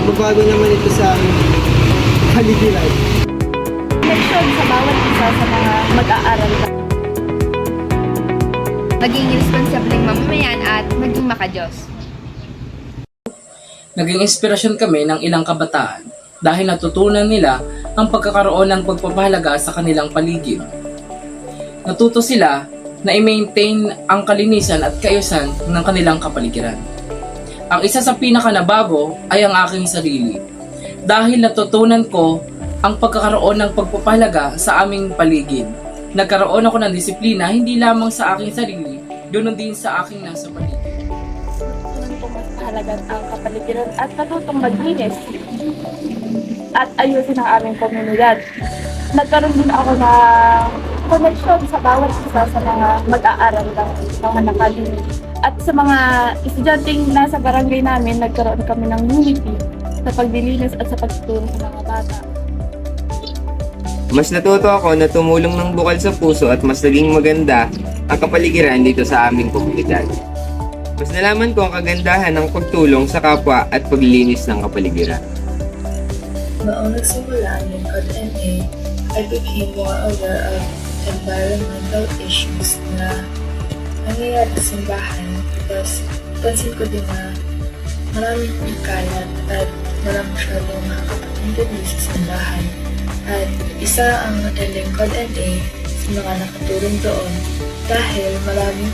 pagbabago naman ito sa paligiran. Leksyon sa bawat isa sa mga mag-aaral. Maging responsableng mamamayan at maging makadiyos. Naging inspirasyon kami ng ilang kabataan dahil natutunan nila ang pagkakaroon ng pagpapahalaga sa kanilang paligid. Natuto sila na i-maintain ang kalinisan at kaayusan ng kanilang kapaligiran. Ang isa sa pinakanabago ay ang aking sarili dahil natutunan ko ang pagkakaroon ng pagpapahalaga sa aming paligid. Nagkaroon ako ng disiplina hindi lamang sa aking sarili, ganoon din sa aking nasa paligid. Natutunan kong mas mahalagan ang kapaligiran at natutong maglinis at ayusin ang aming komunidad. Nagkaroon din ako ng koneksyon sa bawat isa sa mga mag-aaral ng mga nakalinis. At sa mga estudyanteng nasa barangay namin, nagkaroon kami ng unity sa paglilinis at sa pagtuturo sa mga bata. Mas natuto ako na tumulong ng bukal sa puso at mas naging maganda ang kapaligiran dito sa aming komunidad. Mas nalaman ko ang kagandahan ng pagtulong sa kapwa at paglilinis ng kapaligiran. Noong nagsimula ng COD-NA, I became more aware of environmental issues na nangyayari sa simbahan because pansin ko din na maraming pagkalat at walang masyadong nakakapag-intindi sa simbahan. At isa ang attending COD-NA sa mga nakatulong doon dahil maraming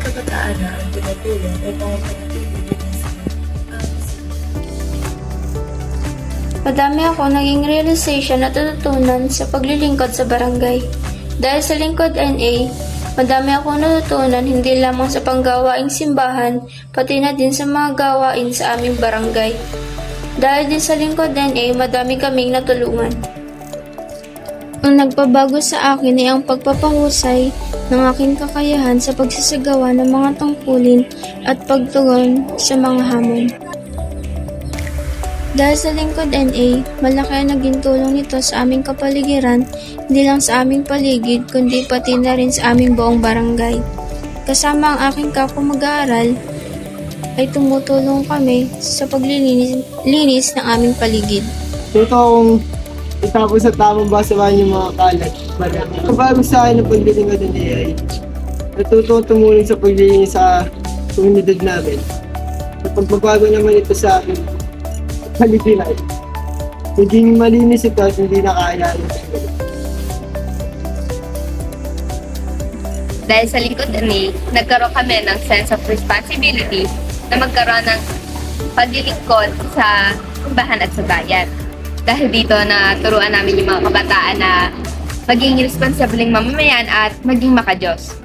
kabataan na ang tumutulong upang mapanatili ang simbahan. Madami ako naging realization at natutunan sa paglilingkod sa barangay. Dahil sa Lingkod NA, madami ako natutunan hindi lamang sa panggawaing simbahan, pati na din sa mga gawain sa aming barangay. Dahil din sa Lingkod NA, madami kaming natulungan. Ang nagpabago sa akin ay ang pagpapahusay ng aking kakayahan sa pagsasagawa ng mga tungkulin at pagtugon sa mga hamon. Dahil sa Lingkod NA, malaki ang naging tulong nito sa aming kapaligiran, hindi lang sa aming paligid, kundi pati na rin sa aming buong barangay. Kasama ang aking kapwa mag-aaral, ay tumutulong kami sa paglilinis ng aming paligid. Tuto akong itapos sa tamang basahan yung mga kalat. Pagbabago sa akin ng paglilingkod ng AI, natuto tumulong sa paglilinis sa komunidad namin. Pagbabago naman ito sa akin, paligiran. Naging malinis ito at hindi nakakayaan. Dahil sa lingkod ni, nagkaroon kami ng sense of responsibility na magkaroon ng paglilingkod sa simbahan at sa bayan. Dahil dito na turuan namin yung mga kabataan na maging responsableng mamamayan at maging makadiyos.